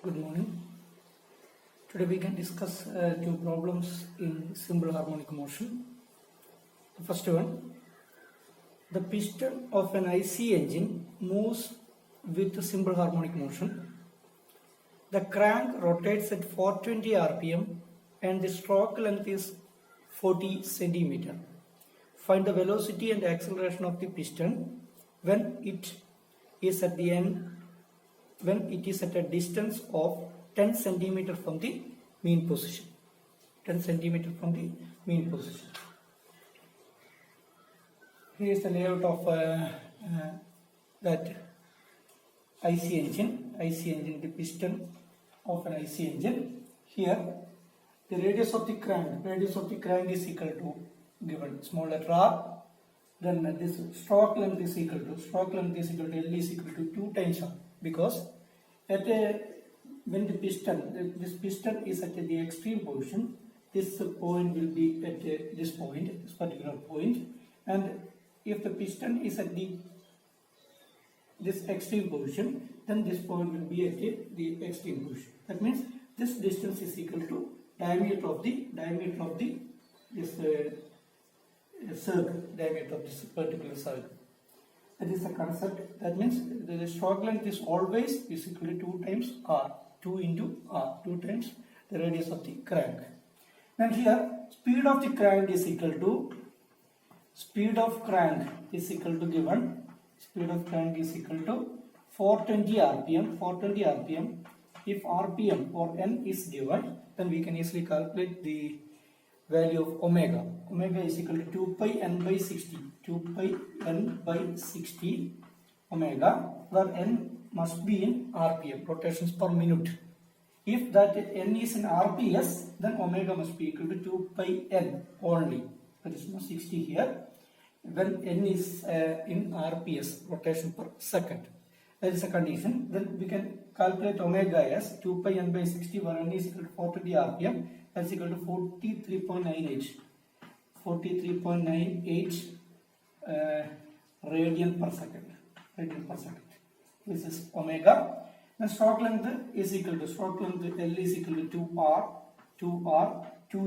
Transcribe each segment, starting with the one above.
Good morning. Today we can discuss two problems in simple harmonic motion. The first one, the piston of an IC engine moves with simple harmonic motion. The crank rotates at 420 rpm and the stroke length is 40 centimeter. Find the velocity and acceleration of the piston when it is at a distance of 10 centimeter from the mean position. 10 centimeter from the mean position. Here is the layout of that IC engine. The piston of an IC engine. Here, the radius of the crank is equal to given small letter r. Then this stroke length is equal to L is equal to 2 times r, because when this piston is at the extreme position, this point will be at this particular point, and if the piston is at this extreme position, then this point will be at the extreme position. That means this distance is equal to diameter of this particular circle. That is the concept. That means the stroke length is always equal to 2 times r, 2 into r, 2 times the radius of the crank. And here speed of the crank is equal to given. Speed of crank is equal to 420 rpm. If rpm or n is given, then we can easily calculate the value of omega. Omega is equal to 2 pi n by 60. 2 pi n by 60 omega, where n must be in rpm, rotations per minute. If that n is in rps, then omega must be equal to 2 pi n only. That is 60 here. When n is in rps, rotation per second. That is a condition. Then we can calculate omega as 2 pi n by 60, where n is equal to 420 rpm. That's equal to 43.98 radian per second. This is omega. Then stroke length is equal to L is equal to 2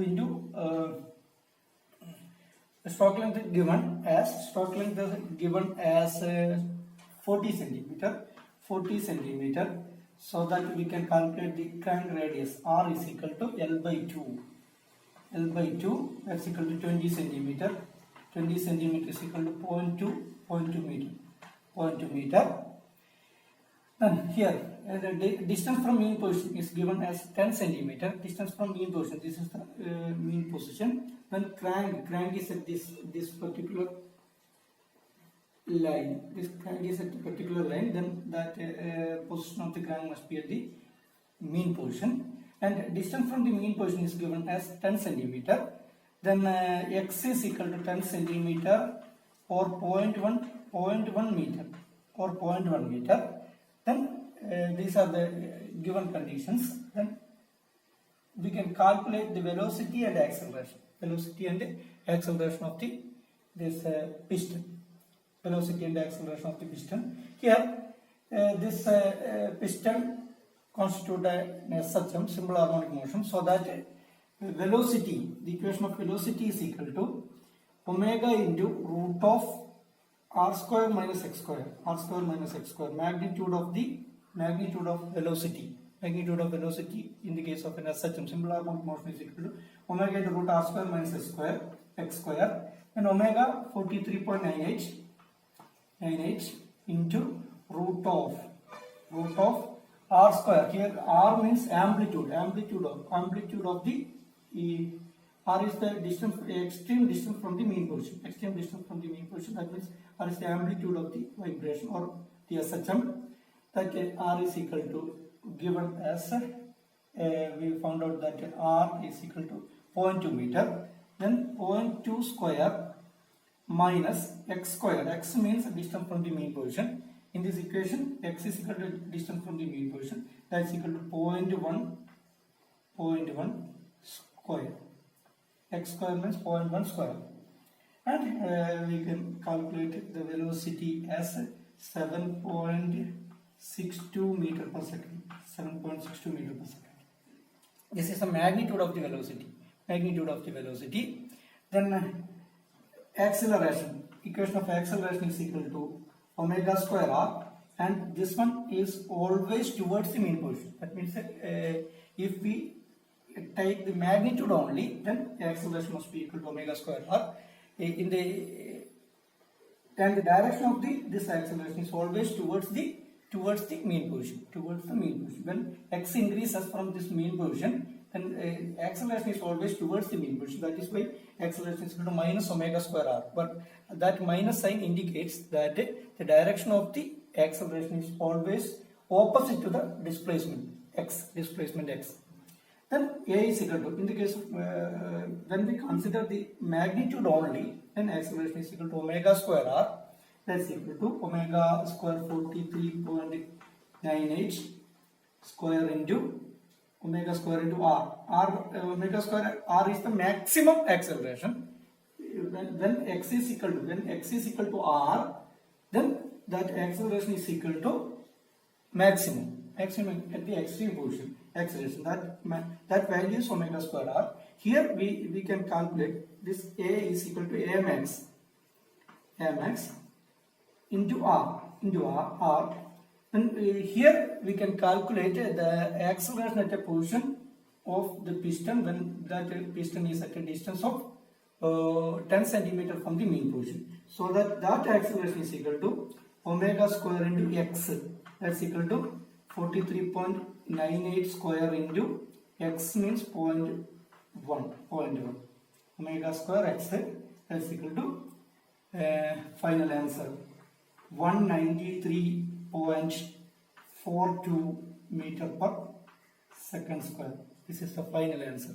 into stroke length given as 40 centimeter. So that we can calculate the crank radius. R is equal to L by 2. That's equal to 20 centimeter. 20 centimeter is equal to 0.2 meter. Then here, the distance from mean position is given as 10 centimeter. Distance from mean position. This is the mean position. Then crank is at this particular line. This crank is at a particular line, then that position of the crank must be at the mean position. And distance from the mean position is given as 10 centimeter. Then x is equal to 10 centimeter or 0.1 meter. Then these are the given conditions. Then we can calculate the velocity and acceleration. Of this piston. Velocity and acceleration of the piston. Here, this piston constitutes a SHM, simple harmonic motion, so that velocity, the equation of velocity is equal to omega into root of r square minus x square. Magnitude of velocity. Magnitude of velocity in the case of an SHM, simple harmonic motion, is equal to omega into root r square minus x square, and omega 43.98 into root of r square. Here r means amplitude of the r is the extreme distance from the mean position. That means r is the amplitude of the vibration or the SHM. That r is equal to given as we found out that r is equal to 0.2 meter. Then 0.2 square minus x square. X means distance from the mean position. In this equation, x is equal to distance from the mean position. That is equal to 0.1 square. X square means 0.1 square. And we can calculate the velocity as 7.62 meter per second. 7.62 meter per second. This is the magnitude of the velocity. Magnitude of the velocity. Then acceleration. Equation of acceleration is equal to omega square r, and this one is always towards the mean position. That means that if we take the magnitude only, then acceleration must be equal to omega square r. In the and the direction of this acceleration is always towards the mean position. When x increases from this mean position, then acceleration is always towards the mean position. That is why acceleration is equal to minus omega square r. But that minus sign indicates that the direction of the acceleration is always opposite to the displacement x. Then a is equal to, in the case of when we consider the magnitude only, then acceleration is equal to omega square r. That's equal to omega square 43.98 square into omega square into r. Omega square r is the maximum acceleration. When x is equal to r, then that acceleration is equal to maximum at the extreme position acceleration. That value is omega square r. Here we can calculate this a is equal to a max into r. And here we can calculate the acceleration at a position of the piston when that piston is at a distance of 10 centimeter from the mean position. So that acceleration is equal to omega square into x. That's equal to 43.98 square into x means 0.1. Omega square x, that's equal to final answer 193.42 meter per second square. This is the final answer.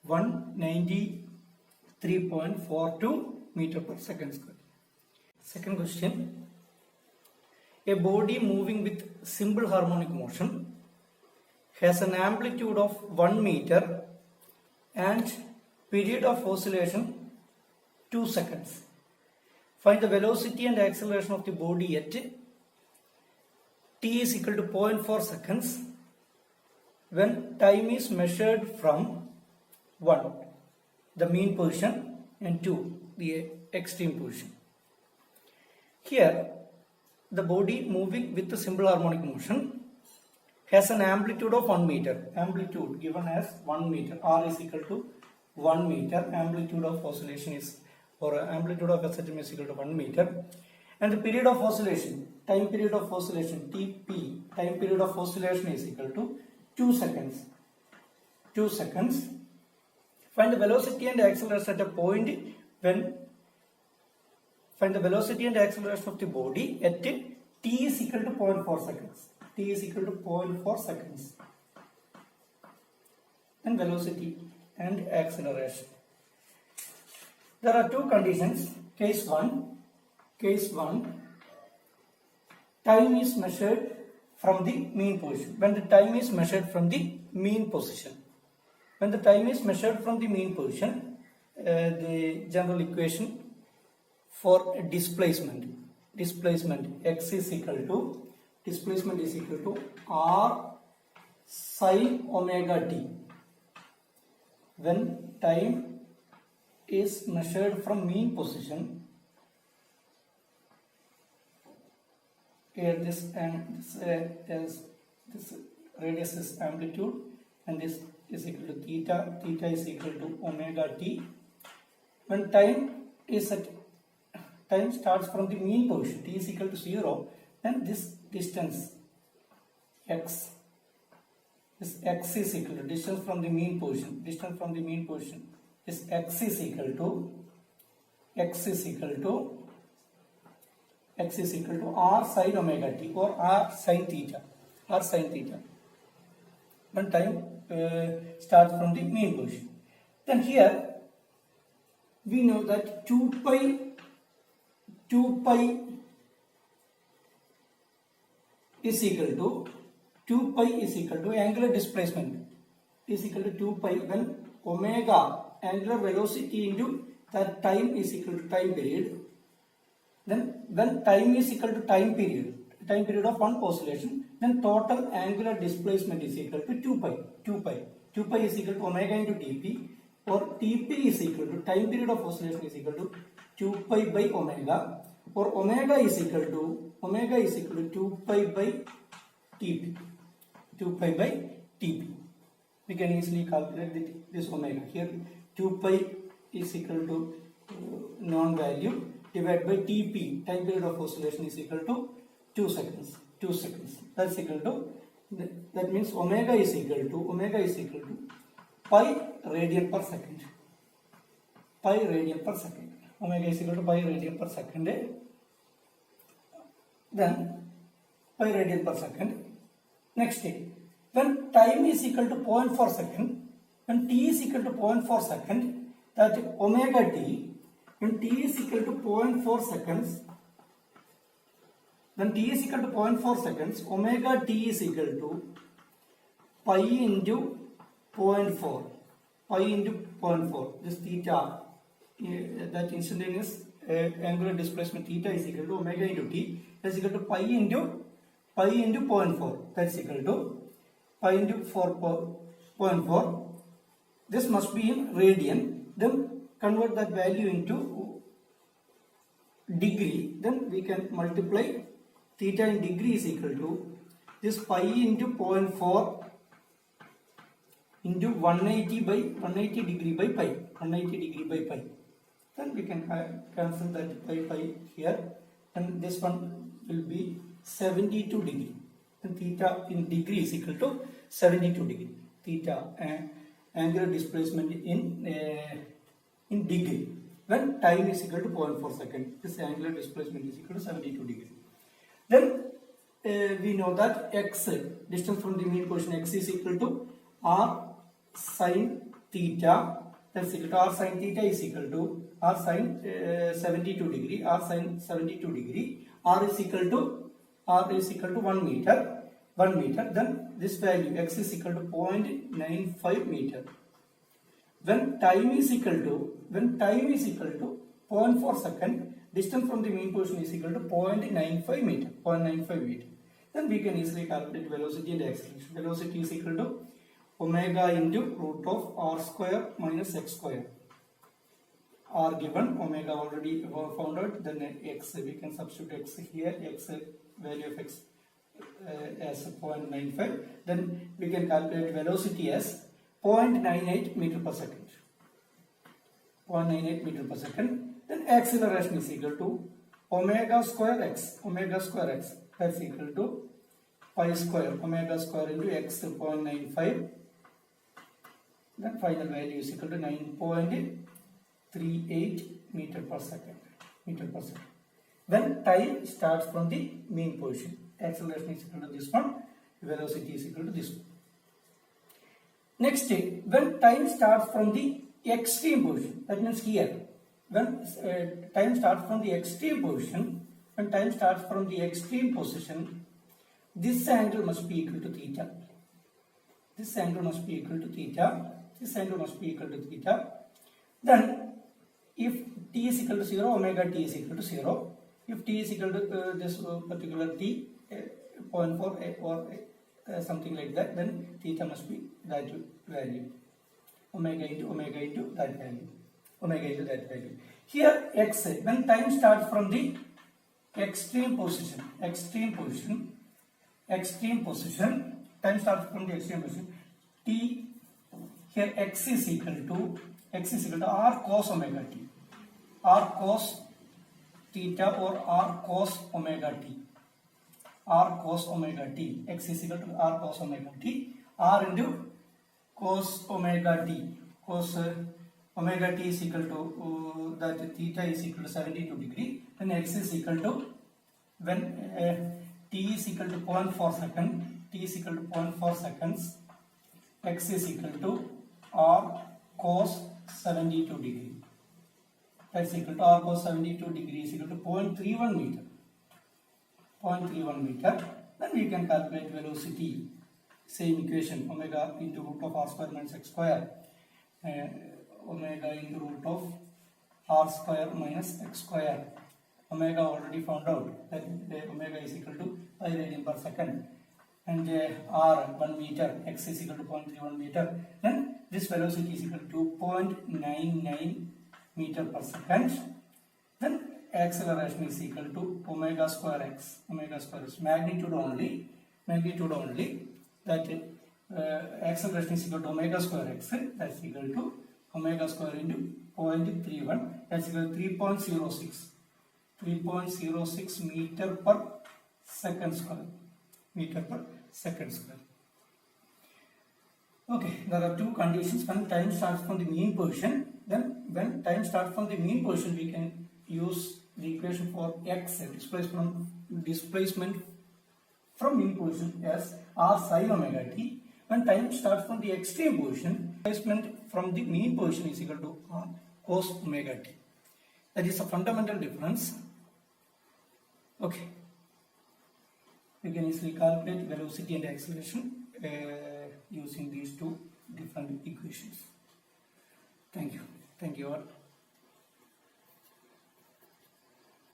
193.42 meter per second square. Second question. A body moving with simple harmonic motion has an amplitude of 1 meter and period of oscillation 2 seconds. Find the velocity and acceleration of the body at t is equal to 0.4 seconds when time is measured from 1, the mean position, and 2, the extreme position. Here, the body moving with the simple harmonic motion has an amplitude of 1 meter. Amplitude given as 1 meter. R is equal to 1 meter. Amplitude of oscillation is, or amplitude of SHM is equal to 1 meter. And the period of oscillation, time period of oscillation, TP, time period of oscillation is equal to 2 seconds. 2 seconds. Find the velocity and acceleration at a point when find the velocity and acceleration of the body at t is equal to 0.4 seconds. T is equal to 0.4 seconds. And velocity and acceleration. There are two conditions. Case 1, time is measured from the mean position. When the time is measured from the mean position. When the time is measured from the mean position, the general equation for displacement x is equal to displacement is equal to r sin omega t. When time is measured from mean position, here this radius is amplitude and this is equal to theta is equal to omega t. When time starts from the mean position, t is equal to 0, then this distance x is equal to distance from the mean position. Is x is equal to r sin omega t or r sin theta. When time starts from the mean position. Then here we know that 2 pi is equal to angular displacement is equal to 2 pi when omega angular velocity into that time is equal to time period. Then when time is equal to time period of one oscillation, then total angular displacement is equal to 2 pi. 2 pi is equal to omega into Tp, or Tp is equal to time period of oscillation is equal to 2 pi by omega, or omega is equal to 2 pi by Tp. 2 pi by Tp. We can easily calculate this omega. Here 2 pi is equal to known value divided by Tp, time period of oscillation, is equal to 2 seconds. 2 seconds. That's equal to, that means omega is equal to pi radian per second. Pi radian per second. Omega is equal to pi radian per second. Then pi radian per second. Next thing, when time is equal to 0.4 second, when t is equal to 0.4 second, that omega t, when t is equal to 0.4 seconds, when t is equal to 0.4 seconds, omega t is equal to pi into 0.4. Pi into 0.4. This theta, that instantaneous angular displacement theta is equal to omega into t. That's equal to pi into 0.4. That's equal to pi into 0.4. This must be in radian. Then convert that value into degree. Then we can multiply theta in degree is equal to this pi into 0.4 into 180 degree by pi. 180 degree by pi. Then we can cancel that pi here, and this one will be 72 degree. And theta in degree is equal to 72 degree. Theta angular displacement in degree when time is equal to 0.4 second. This angular displacement is equal to 72 degree. Then we know that x, distance from the mean position, x is equal to r sin theta. That's equal to r sin theta is equal to r sin 72 degree. R sin 72 degree. R is equal to 1 meter. 1 meter. Then this value x is equal to 0.95 meter. When time is equal to 0.4 second, distance from the mean position is equal to 0.95 meter. 0.95 meter. Then we can easily calculate velocity and acceleration. Velocity is equal to omega into root of r square minus x square. R given, omega already found out. Then x, we can substitute x here. X, value of x as 0.95. Then we can calculate velocity as 0.98 meter per second. 0.98 meter per second. Then acceleration is equal to omega square x. Omega square x, that's equal to pi square. Omega square into x 0.95. Then final value is equal to 9.38 meter per second. When time starts from the mean position, acceleration is equal to this one, velocity is equal to this one. Next, when time starts from the extreme position, that means here, when time starts from the extreme position, this angle must be equal to theta. This angle must be equal to theta. Then, if t is equal to 0, omega t is equal to 0. If t is equal to this particular t, 0.4 or something like that, then theta must be that value. Omega into that value. Here x, when time starts from the extreme position, time starts from the extreme position, t, here x is equal to r cos omega t. R cos theta or r cos omega t. X is equal to r cos omega t. R into cos omega t. Cos omega t is equal to that theta is equal to 72 degree. Then x is equal to, when t is equal to 0.4 seconds, x is equal to r cos 72 degree. That's equal to r cos 72 degree is equal to 0.31 meter. Then we can calculate velocity. Same equation, omega into root of r square minus x square. Omega into root of r square minus x square. Omega already found out that omega is equal to pi radian per second. and r 1 meter, x is equal to 0.31 meter, then this velocity is equal to 2.99 meter per second. Then acceleration is equal to omega square x. Omega square is magnitude only, that acceleration is equal to omega square x, that's equal to omega square into 0.31, that's equal to 3.06 meter per second square. Okay, there are two conditions. When time starts from the mean position, then when time starts from the mean position, we can use the equation for x, displacement from mean position, as r sin omega t. When time starts from the extreme position, displacement from the mean position is equal to r cos omega t. That is a fundamental difference. Okay, we can easily calculate velocity and acceleration using these two different equations. Thank you all.